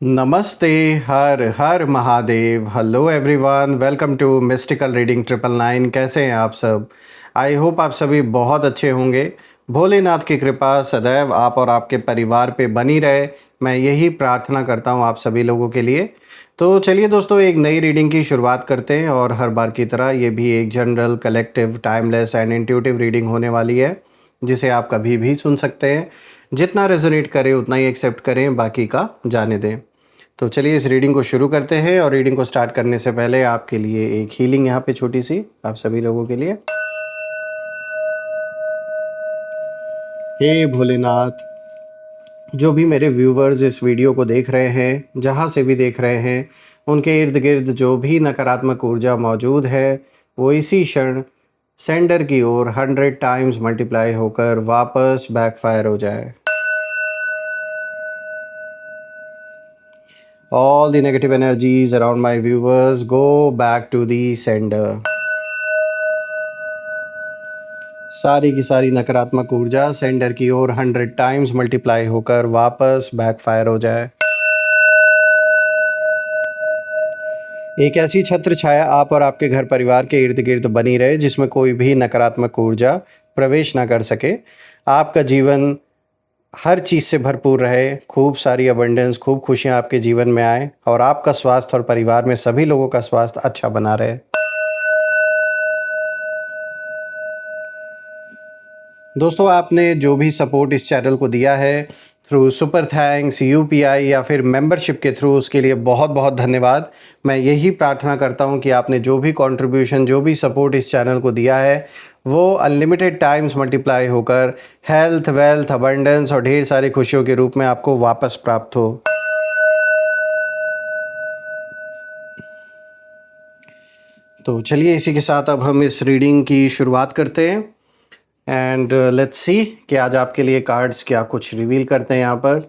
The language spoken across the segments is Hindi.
नमस्ते। हर हर Mahadev. Hello everyone, welcome to mystical reading 999। कैसे हैं आप सब? आई होप आप सभी बहुत अच्छे होंगे। भोलेनाथ की कृपा सदैव आप और आपके परिवार पे बनी रहे, मैं यही प्रार्थना करता हूँ आप सभी लोगों के लिए। तो चलिए दोस्तों, एक नई रीडिंग की शुरुआत करते हैं और हर बार की तरह ये भी एक general, collective, timeless and intuitive reading होने वाली है, जिसे आप कभी भी सुन सकते हैं। जितना रेजोनेट करें उतना ही एक्सेप्ट करें, बाकी का जाने दें। तो चलिए इस रीडिंग को शुरू करते हैं। और रीडिंग को स्टार्ट करने से पहले आपके लिए एक हीलिंग यहाँ पे छोटी सी, आप सभी लोगों के लिए। हे भोलेनाथ, जो भी मेरे व्यूवर्स इस वीडियो को देख रहे हैं, जहाँ से भी देख रहे हैं, उनके इर्द गिर्द जो भी नकारात्मक ऊर्जा मौजूद है वो इसी क्षण सेंडर की ओर 100 टाइम्स मल्टीप्लाई होकर वापस बैकफायर हो जाए। All the negative energies around my viewers go back to the sender. सारी की सारी नकारात्मक ऊर्जा सेंडर की ओर 100 टाइम्स मल्टीप्लाई होकर वापस बैकफायर हो जाए। एक ऐसी छत्र छाया आप और आपके घर परिवार के इर्द गिर्द बनी रहे, जिसमें कोई भी नकारात्मक ऊर्जा प्रवेश ना कर सके। आपका जीवन हर चीज़ से भरपूर रहे, खूब सारी अबंडेंस, खूब खुशियाँ आपके जीवन में आए और आपका स्वास्थ्य और परिवार में सभी लोगों का स्वास्थ्य अच्छा बना रहे। दोस्तों, आपने जो भी सपोर्ट इस चैनल को दिया है थ्रू सुपर थैंक्स, यूपीआई या फिर मेंबरशिप के थ्रू, उसके लिए बहुत बहुत धन्यवाद। मैं यही प्रार्थना करता हूं कि आपने जो भी कंट्रीब्यूशन, जो भी सपोर्ट इस चैनल को दिया है, वो अनलिमिटेड टाइम्स मल्टीप्लाई होकर हेल्थ, वेल्थ, अबंडेंस और ढेर सारी खुशियों के रूप में आपको वापस प्राप्त हो। तो चलिए इसी के साथ अब हम इस रीडिंग की शुरुआत करते हैं। एंड लेट्स सी कि आज आपके लिए कार्ड्स क्या कुछ रिवील करते हैं यहाँ पर।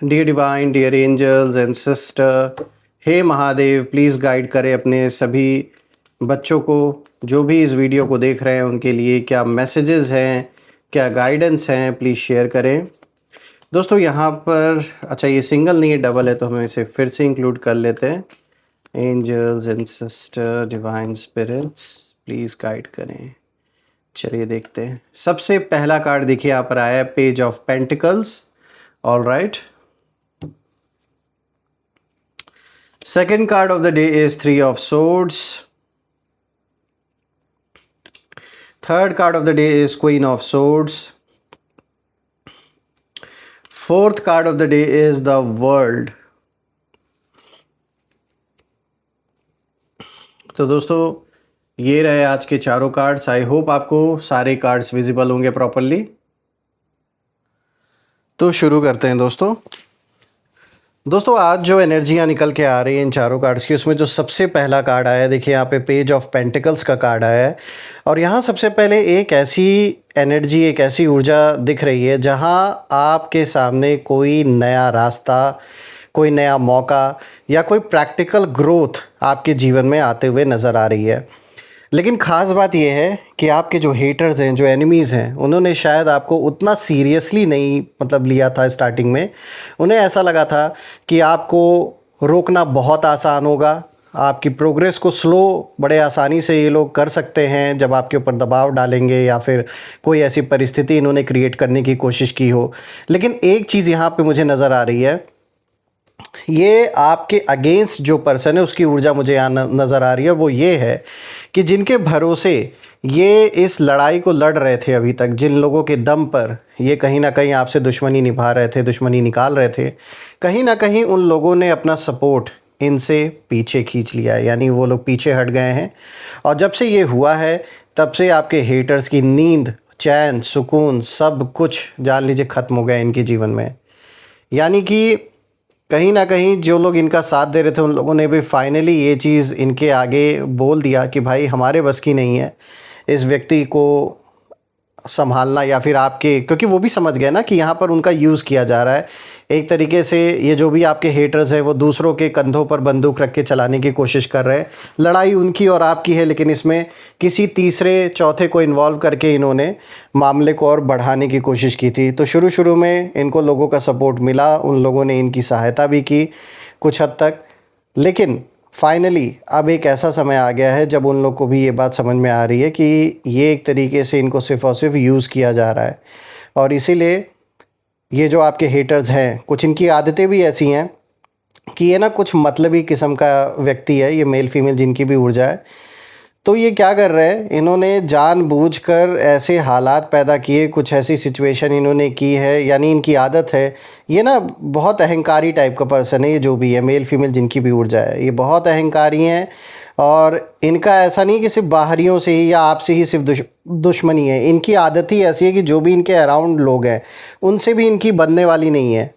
Dear divine, dear angels and sister, हे महादेव, प्लीज़ गाइड करें अपने सभी बच्चों को, जो भी इस वीडियो को देख रहे हैं उनके लिए क्या मैसेजेस हैं, क्या गाइडेंस हैं, प्लीज़ शेयर करें। दोस्तों यहाँ पर, अच्छा ये सिंगल नहीं है, डबल है, तो हम इसे फिर से इंक्लूड कर लेते हैं। Angels and sister, divine spirits, please guide करें। चलिए देखते हैं। सबसे पहला कार्ड देखिए यहाँ पर आया है, page of pentacles. All right. Second card of the day is 3 of swords. Third card of the day is queen of swords. Fourth card of the day is the world. तो दोस्तों ये रहे आज के चारों कार्ड्स। आई होप आपको सारे कार्ड्स विजिबल होंगे प्रॉपरली। तो शुरू करते हैं दोस्तों आज जो एनर्जियाँ निकल के आ रही हैं इन चारों कार्ड्स की, उसमें जो सबसे पहला कार्ड आया है, देखिए यहाँ पे पेज ऑफ पेंटिकल्स का कार्ड आया है। और यहाँ सबसे पहले एक ऐसी एनर्जी, एक ऐसी ऊर्जा दिख रही है जहाँ आपके सामने कोई नया रास्ता, कोई नया मौका या कोई प्रैक्टिकल ग्रोथ आपके जीवन में आते हुए नज़र आ रही है। लेकिन ख़ास बात यह है कि आपके जो हेटर्स हैं, जो एनिमीज़ हैं, उन्होंने शायद आपको उतना सीरियसली नहीं लिया था स्टार्टिंग में। उन्हें ऐसा लगा था कि आपको रोकना बहुत आसान होगा, आपकी प्रोग्रेस को स्लो बड़े आसानी से ये लोग कर सकते हैं जब आपके ऊपर दबाव डालेंगे या फिर कोई ऐसी परिस्थिति इन्होंने क्रिएट करने की कोशिश की हो। लेकिन एक चीज़ यहाँ पे मुझे नज़र आ रही है, ये आपके अगेंस्ट जो पर्सन है उसकी ऊर्जा मुझे यहाँ नज़र आ रही है। वो ये है कि जिनके भरोसे ये इस लड़ाई को लड़ रहे थे अभी तक, जिन लोगों के दम पर ये कहीं ना कहीं आपसे दुश्मनी निभा रहे थे, दुश्मनी निकाल रहे थे, कहीं ना कहीं उन लोगों ने अपना सपोर्ट इनसे पीछे खींच लिया है, यानी वो लोग पीछे हट गए हैं। और जब से ये हुआ है तब से आपके हेटर्स की नींद, चैन, सुकून, सब कुछ जान लीजिए ख़त्म हो गया इनके जीवन में। यानी कि कहीं ना कहीं जो लोग इनका साथ दे रहे थे उन लोगों ने भी फाइनली ये चीज़ इनके आगे बोल दिया कि भाई हमारे बस की नहीं है इस व्यक्ति को संभालना, या फिर आपके, क्योंकि वो भी समझ गए ना कि यहाँ पर उनका यूज़ किया जा रहा है। एक तरीके से ये जो भी आपके हेटर्स हैं वो दूसरों के कंधों पर बंदूक रख के चलाने की कोशिश कर रहे हैं। लड़ाई उनकी और आपकी है, लेकिन इसमें किसी तीसरे चौथे को इन्वॉल्व करके इन्होंने मामले को और बढ़ाने की कोशिश की थी। तो शुरू शुरू में इनको लोगों का सपोर्ट मिला, उन लोगों ने इनकी सहायता भी की कुछ हद तक, लेकिन फाइनली अब एक ऐसा समय आ गया है जब उन लोग को भी ये बात समझ में आ रही है कि ये एक तरीके से इनको सिर्फ़ और सिर्फ यूज़ किया जा रहा है। और इसीलिए ये जो आपके हेटर्स हैं, कुछ इनकी आदतें भी ऐसी हैं कि ये ना कुछ मतलबी किस्म का व्यक्ति है, ये मेल फीमेल जिनकी भी ऊर्जा है। तो ये क्या कर रहे हैं, इन्होंने जानबूझकर ऐसे हालात पैदा किए, कुछ ऐसी सिचुएशन इन्होंने की है, यानी इनकी आदत है। ये ना बहुत अहंकारी टाइप का पर्सन है, ये जो भी है मेल फीमेल जिनकी भी ऊर्जा है, ये बहुत अहंकारी हैं। और इनका ऐसा नहीं कि सिर्फ बाहरियों से ही या आपसे ही सिर्फ दुश्मनी है, इनकी आदत ही ऐसी है कि जो भी इनके अराउंड लोग हैं उनसे भी इनकी बनने वाली नहीं है।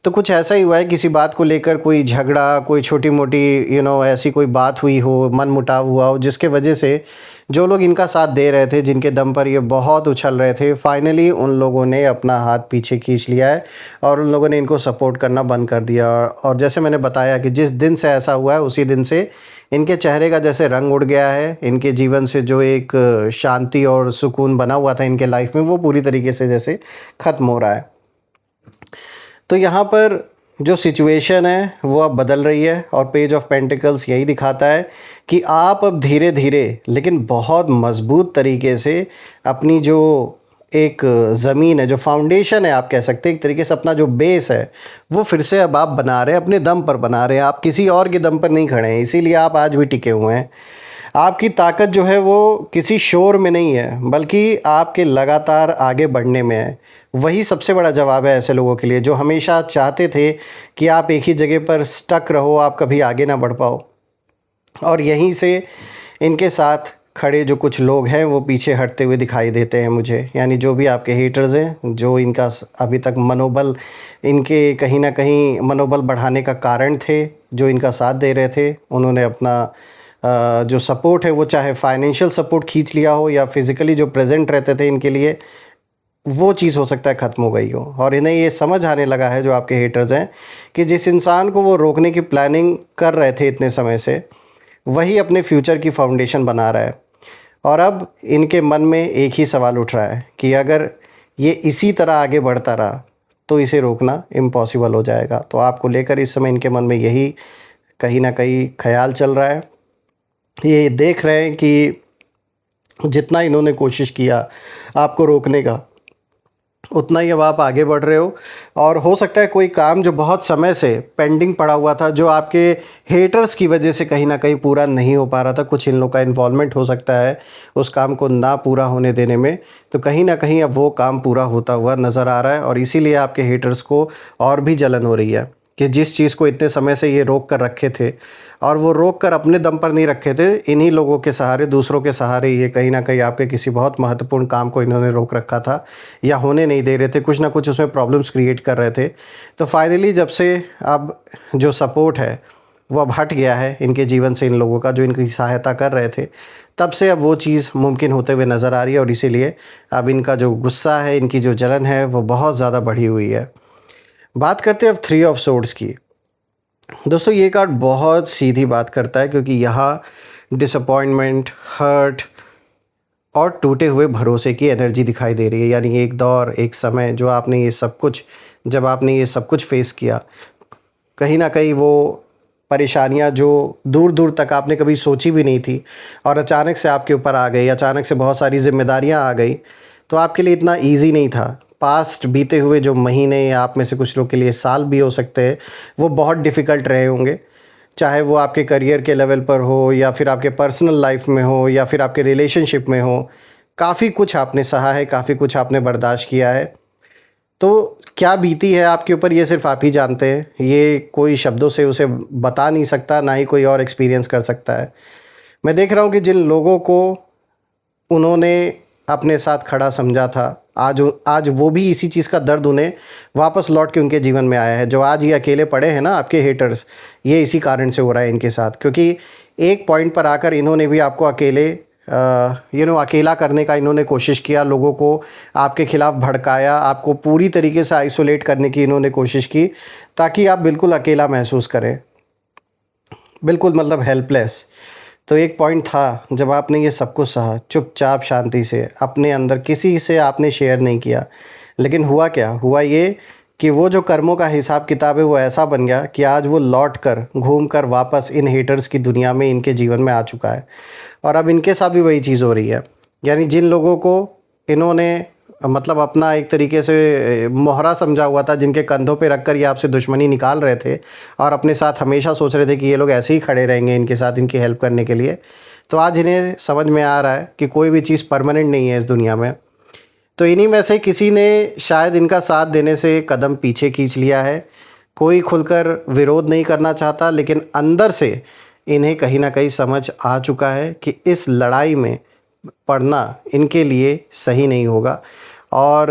तो कुछ ऐसा ही हुआ है, किसी बात को लेकर कोई झगड़ा, कोई छोटी मोटी ऐसी कोई बात हुई हो, मन मुटाव हुआ हो, जिसके वजह से जो लोग इनका साथ दे रहे थे, जिनके दम पर ये बहुत उछल रहे थे, फाइनली उन लोगों ने अपना हाथ पीछे खींच लिया है और उन लोगों ने इनको सपोर्ट करना बंद कर दिया। और जैसे मैंने बताया कि जिस दिन से ऐसा हुआ है उसी दिन से इनके चेहरे का जैसे रंग उड़ गया है, इनके जीवन से जो एक शांति और सुकून बना हुआ था इनके लाइफ में, वो पूरी तरीके से जैसे ख़त्म हो रहा है। तो यहाँ पर जो सिचुएशन है वो अब बदल रही है और पेज ऑफ पेंटिकल्स यही दिखाता है कि आप अब धीरे धीरे लेकिन बहुत मज़बूत तरीके से अपनी जो एक ज़मीन है, जो फाउंडेशन है, आप कह सकते हैं एक तरीके से अपना जो बेस है वो फिर से अब आप बना रहे हैं, अपने दम पर बना रहे हैं। आप किसी और के दम पर नहीं खड़े हैं, इसीलिए आप आज भी टिके हुए हैं। आपकी ताकत जो है वो किसी शोर में नहीं है, बल्कि आपके लगातार आगे बढ़ने में है। वही सबसे बड़ा जवाब है ऐसे लोगों के लिए जो हमेशा चाहते थे कि आप एक ही जगह पर स्टक रहो, आप कभी आगे ना बढ़ पाओ। और यहीं से इनके साथ खड़े जो कुछ लोग हैं वो पीछे हटते हुए दिखाई देते हैं मुझे, यानी जो भी आपके हेटर्स हैं, जो इनका अभी तक मनोबल, इनके कहीं ना कहीं मनोबल बढ़ाने का कारण थे, जो इनका साथ दे रहे थे, उन्होंने अपना जो सपोर्ट है वो चाहे फाइनेंशियल सपोर्ट खींच लिया हो या फिज़िकली जो प्रेजेंट रहते थे इनके लिए, वो चीज़ हो सकता है ख़त्म हो गई हो। और इन्हें ये समझ आने लगा है, जो आपके हेटर्स हैं, कि जिस इंसान को वो रोकने की प्लानिंग कर रहे थे इतने समय से, वही अपने फ्यूचर की फाउंडेशन बना रहा है। और अब इनके मन में एक ही सवाल उठ रहा है कि अगर ये इसी तरह आगे बढ़ता रहा तो इसे रोकना इम्पॉसिबल हो जाएगा। तो आपको लेकर इस समय इनके मन में यही कहीं ना कहीं ख्याल चल रहा है। ये देख रहे हैं कि जितना इन्होंने कोशिश किया आपको रोकने का, उतना ही अब आप आगे बढ़ रहे हो। और हो सकता है कोई काम जो बहुत समय से पेंडिंग पड़ा हुआ था, जो आपके हेटर्स की वजह से कहीं ना कहीं पूरा नहीं हो पा रहा था, कुछ इन लोग का इन्वॉल्वमेंट हो सकता है उस काम को ना पूरा होने देने में, तो कहीं ना कहीं अब वो काम पूरा होता हुआ नज़र आ रहा है। और इसीलिए आपके हेटर्स को और भी जलन हो रही है कि जिस चीज़ को इतने समय से ये रोक कर रखे थे, और वो रोक कर अपने दम पर नहीं रखे थे, इन्हीं लोगों के सहारे, दूसरों के सहारे, ये कहीं ना कहीं आपके किसी बहुत महत्वपूर्ण काम को इन्होंने रोक रखा था या होने नहीं दे रहे थे, कुछ ना कुछ उसमें प्रॉब्लम्स क्रिएट कर रहे थे। तो फाइनली जब से अब जो सपोर्ट है वो अब हट गया है इनके जीवन से, इन लोगों का जो इनकी सहायता कर रहे थे, तब से अब वो चीज़ मुमकिन होते हुए नज़र आ रही है। और इसीलिए अब इनका जो गुस्सा है, इनकी जो जलन है, वो बहुत ज़्यादा बढ़ी हुई है। बात करते हैं अब 3 ऑफ सोर्ड्स की। दोस्तों ये कार्ड बहुत सीधी बात करता है, क्योंकि यहाँ डिसअपॉइंटमेंट, हर्ट और टूटे हुए भरोसे की एनर्जी दिखाई दे रही है। यानी एक दौर, एक समय जो आपने ये सब कुछ, जब आपने ये सब कुछ फेस किया, कहीं ना कहीं वो परेशानियाँ जो दूर दूर तक आपने कभी सोची भी नहीं थी और अचानक से आपके ऊपर आ गई, अचानक से बहुत सारी जिम्मेदारियाँ आ गई, तो आपके लिए इतना ईजी नहीं था। पास्ट बीते हुए जो महीने, या आप में से कुछ लोग के लिए साल भी हो सकते हैं, वो बहुत डिफ़िकल्ट रहे होंगे, चाहे वो आपके करियर के लेवल पर हो, या फिर आपके पर्सनल लाइफ में हो, या फिर आपके रिलेशनशिप में हो। काफ़ी कुछ आपने सहा है, काफ़ी कुछ आपने बर्दाश्त किया है। तो क्या बीती है आपके ऊपर, ये सिर्फ आप ही जानते हैं। ये कोई शब्दों से उसे बता नहीं सकता, ना ही कोई और एक्सपीरियंस कर सकता है। मैं देख रहा हूँ कि जिन लोगों को उन्होंने अपने साथ खड़ा समझा था, आज वो भी इसी चीज़ का दर्द उन्हें वापस लौट के उनके जीवन में आया है। जो आज ये अकेले पड़े हैं ना आपके हेटर्स, ये इसी कारण से हो रहा है इनके साथ, क्योंकि एक पॉइंट पर आकर इन्होंने भी आपको अकेले अकेला करने का इन्होंने कोशिश किया, लोगों को आपके खिलाफ भड़काया, आपको पूरी तरीके से आइसोलेट करने की इन्होंने कोशिश की ताकि आप बिल्कुल अकेला महसूस करें, बिल्कुल मतलब हेल्पलेस। तो एक पॉइंट था जब आपने ये सब कुछ सहा चुपचाप शांति से अपने अंदर, किसी से आपने शेयर नहीं किया, लेकिन हुआ क्या, हुआ ये कि वो जो कर्मों का हिसाब किताब है वो ऐसा बन गया कि आज वो लौट कर घूम कर वापस इन हेटर्स की दुनिया में इनके जीवन में आ चुका है। और अब इनके साथ भी वही चीज़ हो रही है। यानी जिन लोगों को इन्होंने मतलब अपना एक तरीके से मोहरा समझा हुआ था, जिनके कंधों पे रख कर ये आपसे दुश्मनी निकाल रहे थे और अपने साथ हमेशा सोच रहे थे कि ये लोग ऐसे ही खड़े रहेंगे इनके साथ, इनकी हेल्प करने के लिए, तो आज इन्हें समझ में आ रहा है कि कोई भी चीज़ परमानेंट नहीं है इस दुनिया में। तो इन्हीं में से किसी ने शायद इनका साथ देने से कदम पीछे खींच लिया है। कोई खुलकर विरोध नहीं करना चाहता, लेकिन अंदर से इन्हें कहीं ना कहीं समझ आ चुका है कि इस लड़ाई में पड़ना इनके लिए सही नहीं होगा। और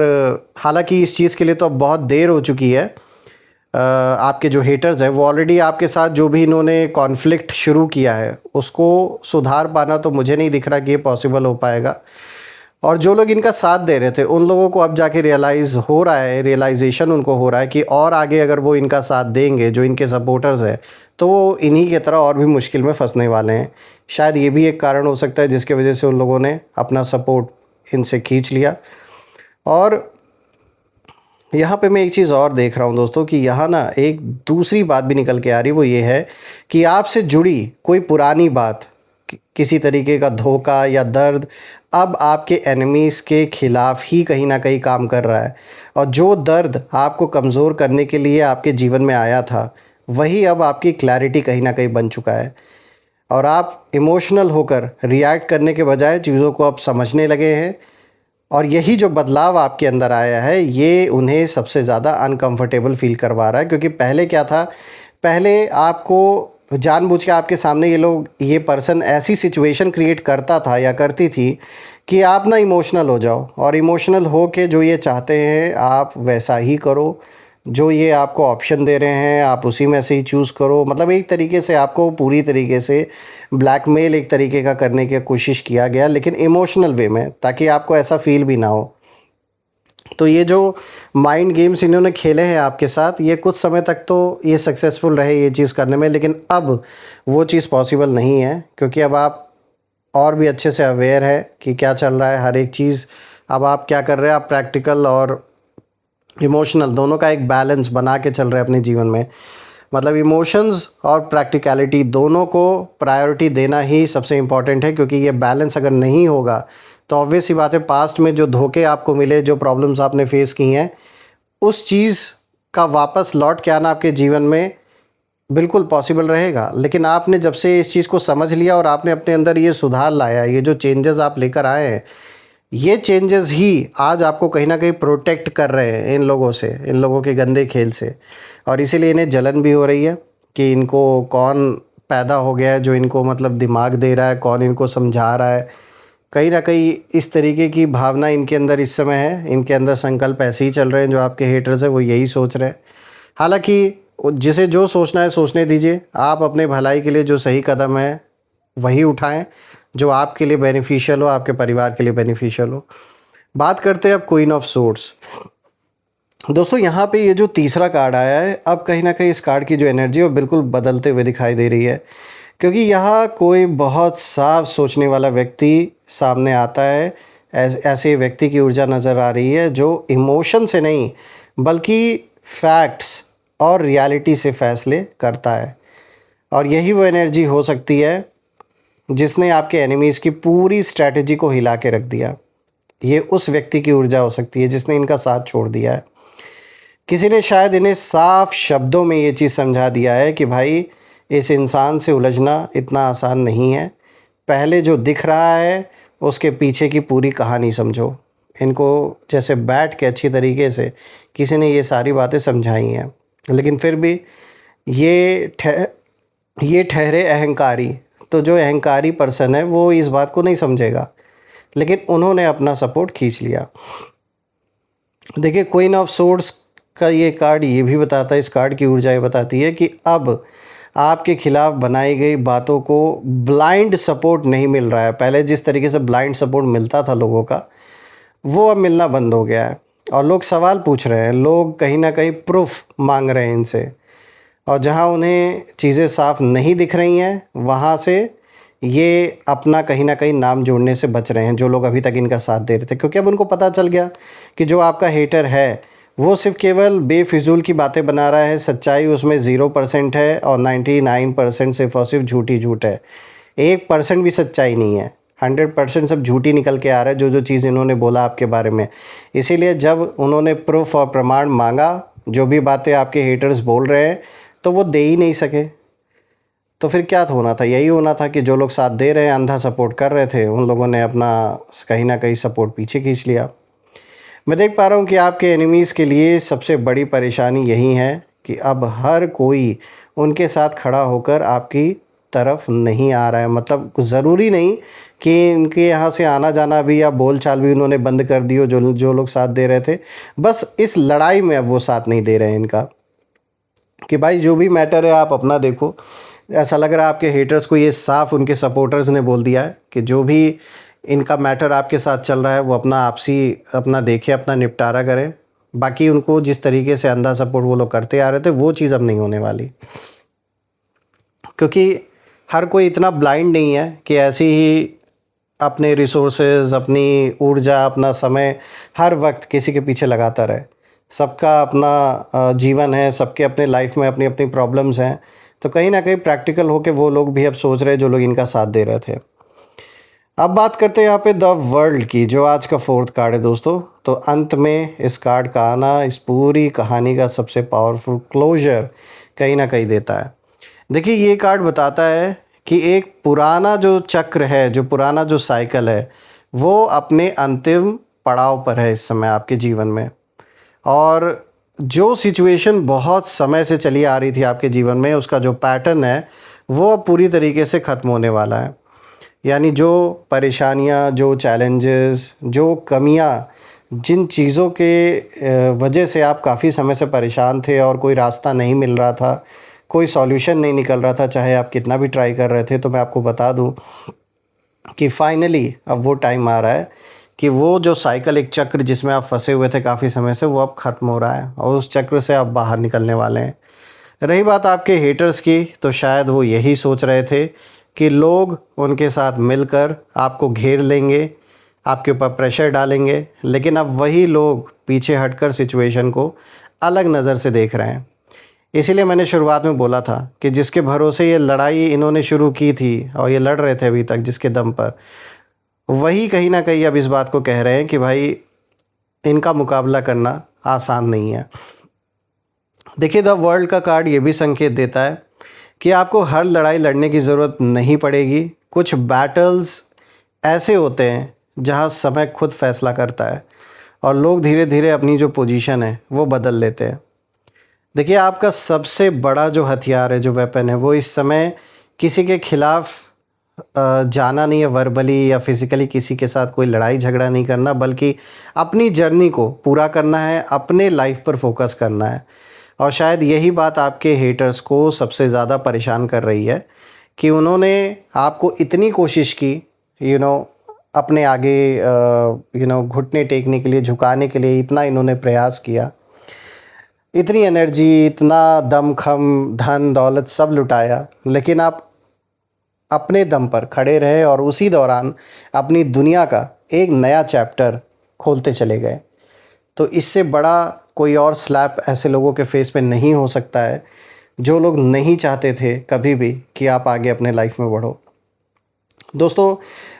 हालांकि इस चीज़ के लिए तो अब बहुत देर हो चुकी है। आपके जो हेटर्स हैं वो ऑलरेडी आपके साथ जो भी इन्होंने कॉन्फ्लिक्ट शुरू किया है उसको सुधार पाना तो मुझे नहीं दिख रहा कि ये पॉसिबल हो पाएगा। और जो लोग इनका साथ दे रहे थे उन लोगों को अब जाके रियलाइज़ हो रहा है, रियलाइजेशन उनको हो रहा है कि और आगे अगर वो इनका साथ देंगे, जो इनके सपोर्टर्स हैं, तो वो इन्हीं की तरह और भी मुश्किल में फंसने वाले हैं। शायद ये भी एक कारण हो सकता है जिसके वजह से उन लोगों ने अपना सपोर्ट इनसे खींच लिया। और यहाँ पे मैं एक चीज़ और देख रहा हूँ दोस्तों कि यहाँ ना एक दूसरी बात भी निकल के आ रही, वो ये है कि आपसे जुड़ी कोई पुरानी बात, किसी तरीके का धोखा या दर्द अब आपके एनिमीज़ के ख़िलाफ़ ही कहीं ना कहीं काम कर रहा है। और जो दर्द आपको कमज़ोर करने के लिए आपके जीवन में आया था, वही अब आपकी क्लैरिटी कहीं ना कहीं बन चुका है। और आप इमोशनल होकर रिएक्ट करने के बजाय चीज़ों को अब समझने लगे हैं। और यही जो बदलाव आपके अंदर आया है ये उन्हें सबसे ज़्यादा अनकंफर्टेबल फ़ील करवा रहा है। क्योंकि पहले क्या था, पहले आपको जानबूझ के आपके सामने ये पर्सन ऐसी सिचुएशन क्रिएट करता था या करती थी कि आप ना इमोशनल हो जाओ, और इमोशनल हो के जो ये चाहते हैं आप वैसा ही करो, जो ये आपको ऑप्शन दे रहे हैं आप उसी में से ही चूज़ करो। मतलब एक तरीके से आपको पूरी तरीके से ब्लैकमेल एक तरीके का करने की कोशिश किया गया, लेकिन इमोशनल वे में, ताकि आपको ऐसा फील भी ना हो। तो ये जो माइंड गेम्स इन्होंने खेले हैं आपके साथ, ये कुछ समय तक तो ये सक्सेसफुल रहे ये चीज़ करने में, लेकिन अब वो चीज़ पॉसिबल नहीं है। क्योंकि अब आप और भी अच्छे से अवेयर है कि क्या चल रहा है हर एक चीज़। अब आप क्या कर रहे हैं, आप प्रैक्टिकल और इमोशनल दोनों का एक बैलेंस बना के चल रहे हैं अपने जीवन में। मतलब इमोशंस और प्रैक्टिकलिटी दोनों को प्रायोरिटी देना ही सबसे इम्पॉर्टेंट है। क्योंकि ये बैलेंस अगर नहीं होगा तो ऑब्वियस सी बात है, पास्ट में जो धोखे आपको मिले, जो प्रॉब्लम्स आपने फेस की हैं, उस चीज़ का वापस लौट के आना आपके जीवन में बिल्कुल पॉसिबल रहेगा। लेकिन आपने जब से इस चीज़ को समझ लिया और आपने अपने अंदर ये सुधार लाया, ये जो चेंजेस आप लेकर आए हैं, ये चेंजेस ही आज आपको कहीं ना कहीं प्रोटेक्ट कर रहे हैं इन लोगों से, इन लोगों के गंदे खेल से। और इसीलिए इन्हें जलन भी हो रही है कि इनको कौन पैदा हो गया है जो इनको मतलब दिमाग दे रहा है, कौन इनको समझा रहा है। कहीं ना कहीं इस तरीके की भावना इनके अंदर इस समय है। इनके अंदर संकल्प ऐसे ही चल रहे हैं, जो आपके हेटर्स हैं वो यही सोच रहे हैं। हालांकि जिसे जो सोचना है सोचने दीजिए। आप अपने भलाई के लिए जो सही कदम है वही उठाएं, जो आपके लिए बेनिफिशियल हो, आपके परिवार के लिए बेनिफिशियल हो। बात करते हैं अब क्वीन ऑफ सोर्ड्स। दोस्तों यहाँ पे ये जो तीसरा कार्ड आया है, अब कहीं ना कहीं इस कार्ड की जो एनर्जी है वो बिल्कुल बदलते हुए दिखाई दे रही है। क्योंकि यहाँ कोई बहुत साफ सोचने वाला व्यक्ति सामने आता है। ऐसे व्यक्ति की ऊर्जा नज़र आ रही है जो इमोशन से नहीं बल्कि फैक्ट्स और रियलिटी से फैसले करता है। और यही वो एनर्जी हो सकती है जिसने आपके एनिमीज़ की पूरी स्ट्रैटेजी को हिला के रख दिया। ये उस व्यक्ति की ऊर्जा हो सकती है जिसने इनका साथ छोड़ दिया है। किसी ने शायद इन्हें साफ शब्दों में ये चीज़ समझा दिया है कि भाई इस इंसान से उलझना इतना आसान नहीं है। पहले जो दिख रहा है उसके पीछे की पूरी कहानी समझो। इनको जैसे बैठ के अच्छी तरीके से किसी ने ये सारी बातें समझाई हैं, लेकिन फिर भी ये ठहरे अहंकारी। तो जो अहंकारी पर्सन है वो इस बात को नहीं समझेगा, लेकिन उन्होंने अपना सपोर्ट खींच लिया। देखिए क्वीन ऑफ सोर्ड्स का ये कार्ड ये भी बताता है, इस कार्ड की ऊर्जा ये बताती है कि अब आपके खिलाफ बनाई गई बातों को ब्लाइंड सपोर्ट नहीं मिल रहा है। पहले जिस तरीके से ब्लाइंड सपोर्ट मिलता था लोगों का, वो अब मिलना बंद हो गया है और लोग सवाल पूछ रहे हैं, लोग कहीं ना कहीं प्रूफ मांग रहे हैं इनसे। और जहाँ उन्हें चीज़ें साफ नहीं दिख रही हैं, वहाँ से ये अपना कहीं ना कहीं नाम जोड़ने से बच रहे हैं, जो लोग अभी तक इनका साथ दे रहे थे। क्योंकि अब उनको पता चल गया कि जो आपका हेटर है वो सिर्फ केवल बेफिजूल की बातें बना रहा है, सच्चाई उसमें 0% है और 99% सिर्फ और सिर्फ झूठी झूठ है। 1% भी सच्चाई नहीं है, 100% सब झूठी निकल के आ रहा है जो जो चीज़ इन्होंने बोला आपके बारे में। इसीलिए जब उन्होंने प्रूफ और प्रमाण मांगा, जो भी बातें आपके हेटर्स बोल रहे हैं, तो वो दे ही नहीं सके। तो फिर क्या होना था? यही होना था कि जो लोग साथ दे रहे हैं, अंधा सपोर्ट कर रहे थे, उन लोगों ने अपना कहीं ना कहीं सपोर्ट पीछे खींच लिया। मैं देख पा रहा हूँ कि आपके एनिमीज़ के लिए सबसे बड़ी परेशानी यही है कि अब हर कोई उनके साथ खड़ा होकर आपकी तरफ नहीं आ रहा है। मतलब ज़रूरी नहीं कि इनके यहाँ से आना जाना भी या बोल चाल भी उन्होंने बंद कर दी हो, जो जो लोग साथ दे रहे थे। बस इस लड़ाई में अब वो साथ नहीं दे रहे हैं इनका, कि भाई जो भी मैटर है आप अपना देखो। ऐसा लग रहा है आपके हेटर्स को ये साफ उनके सपोर्टर्स ने बोल दिया है कि जो भी इनका मैटर आपके साथ चल रहा है वो अपना आपसी अपना देखे, अपना निपटारा करें। बाकी उनको जिस तरीके से अंधा सपोर्ट वो लोग करते आ रहे थे, वो चीज़ अब नहीं होने वाली। क्योंकि हर कोई इतना ब्लाइंड नहीं है कि ऐसे ही अपने रिसोर्सेज, अपनी ऊर्जा, अपना समय हर वक्त किसी के पीछे लगाता रहे। सबका अपना जीवन है, सबके अपने लाइफ में अपनी अपनी प्रॉब्लम्स हैं। तो कहीं ना कहीं प्रैक्टिकल होके वो लोग भी अब सोच रहे हैं जो लोग इनका साथ दे रहे थे। अब बात करते हैं यहाँ पे द वर्ल्ड की, जो आज का 4th कार्ड है दोस्तों। तो अंत में इस कार्ड का आना इस पूरी कहानी का सबसे पावरफुल क्लोजर कहीं ना कहीं देता है। देखिए, ये कार्ड बताता है कि एक पुराना जो चक्र है, जो पुराना जो साइकिल है, वो अपने अंतिम पड़ाव पर है इस समय आपके जीवन में। और जो सिचुएशन बहुत समय से चली आ रही थी आपके जीवन में, उसका जो पैटर्न है वो अब पूरी तरीके से ख़त्म होने वाला है। यानी जो परेशानियां, जो चैलेंजेस, जो कमियां, जिन चीज़ों के वजह से आप काफ़ी समय से परेशान थे और कोई रास्ता नहीं मिल रहा था, कोई सॉल्यूशन नहीं निकल रहा था, चाहे आप कितना भी ट्राई कर रहे थे, तो मैं आपको बता दूं कि फाइनली अब वो टाइम आ रहा है कि वो जो साइकिल, एक चक्र जिसमें आप फंसे हुए थे काफ़ी समय से, वो अब ख़त्म हो रहा है और उस चक्र से आप बाहर निकलने वाले हैं। रही बात आपके हेटर्स की, तो शायद वो यही सोच रहे थे कि लोग उनके साथ मिलकर आपको घेर लेंगे, आपके ऊपर प्रेशर डालेंगे। लेकिन अब वही लोग पीछे हटकर सिचुएशन को अलग नज़र से देख रहे हैं। इसीलिए मैंने शुरुआत में बोला था कि जिसके भरोसे ये लड़ाई इन्होंने शुरू की थी और ये लड़ रहे थे अभी तक, जिसके दम पर, वही कहीं ना कहीं अब इस बात को कह रहे हैं कि भाई इनका मुकाबला करना आसान नहीं है। देखिए, द वर्ल्ड का कार्ड ये भी संकेत देता है कि आपको हर लड़ाई लड़ने की ज़रूरत नहीं पड़ेगी। कुछ बैटल्स ऐसे होते हैं जहां समय खुद फैसला करता है और लोग धीरे धीरे अपनी जो पोजीशन है वो बदल लेते हैं। देखिए, आपका सबसे बड़ा जो हथियार है, जो वेपन है, वो इस समय किसी के खिलाफ जाना नहीं है, वर्बली या फिज़िकली किसी के साथ कोई लड़ाई झगड़ा नहीं करना, बल्कि अपनी जर्नी को पूरा करना है, अपने लाइफ पर फोकस करना है। और शायद यही बात आपके हेटर्स को सबसे ज़्यादा परेशान कर रही है कि उन्होंने आपको इतनी कोशिश की, अपने आगे घुटने टेकने के लिए, झुकाने के लिए इतना इन्होंने प्रयास किया, इतनी एनर्जी, इतना दमखम, धन दौलत सब लुटाया, लेकिन आप अपने दम पर खड़े रहे और उसी दौरान अपनी दुनिया का एक नया चैप्टर खोलते चले गए। तो इससे बड़ा कोई और स्लैप ऐसे लोगों के फेस पे नहीं हो सकता है जो लोग नहीं चाहते थे कभी भी कि आप आगे अपने लाइफ में बढ़ो। दोस्तों,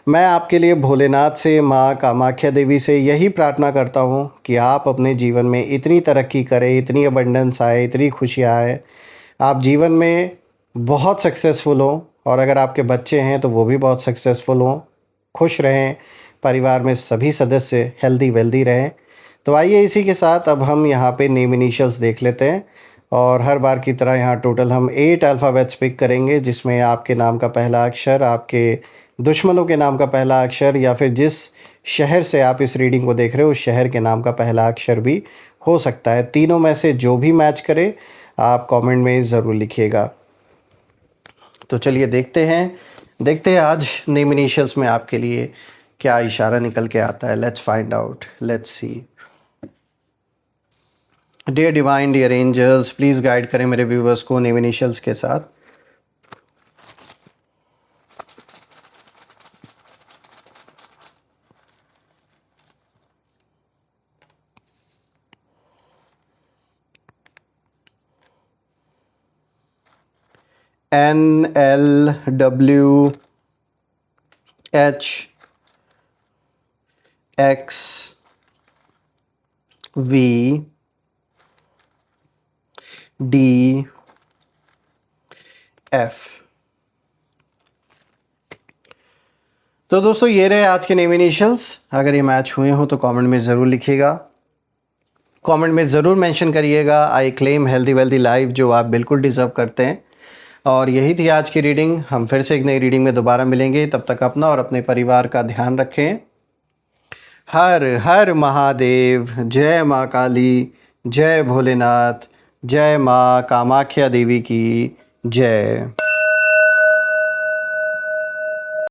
मैं आपके लिए भोलेनाथ से, माँ कामाख्या देवी से यही प्रार्थना करता हूँ कि आप अपने जीवन में इतनी तरक्की करें, इतनी अबंडेंस आए, इतनी खुशियाँ आए, आप जीवन में बहुत सक्सेसफुल हों। और अगर आपके बच्चे हैं तो वो भी बहुत सक्सेसफुल हों, खुश रहें, परिवार में सभी सदस्य हेल्दी वेल्दी रहें। तो आइए इसी के साथ अब हम यहाँ पे नेम इनिशियल्स देख लेते हैं और हर बार की तरह यहाँ टोटल हम 8 अल्फ़ाबेट्स पिक करेंगे, जिसमें आपके नाम का पहला अक्षर, आपके दुश्मनों के नाम का पहला अक्षर, या फिर जिस शहर से आप इस रीडिंग को देख रहे हो उस शहर के नाम का पहला अक्षर भी हो सकता है। तीनों में से जो भी मैच करे आप कमेंट में ज़रूर लिखिएगा। तो चलिए देखते हैं आज नेम इनिशियल्स में आपके लिए क्या इशारा निकल के आता है। Let's find out, let's see. Dear divine, dear angels, please guide करें मेरे व्यूवर्स को नेम इनिशियल्स के साथ। NLWHXV तो दोस्तों ये रहे आज के नेम इनिशियल्स। अगर ये मैच हुए हो तो कमेंट में ज़रूर लिखिएगा, कमेंट में ज़रूर मेंशन करिएगा I claim healthy wealthy life, जो आप बिल्कुल डिज़र्व करते हैं। और यही थी आज की रीडिंग। हम फिर से एक नई रीडिंग में दोबारा मिलेंगे। तब तक अपना और अपने परिवार का ध्यान रखें। हर हर महादेव। जय माँ काली, जय भोलेनाथ, जय माँ कामाख्या देवी की जय।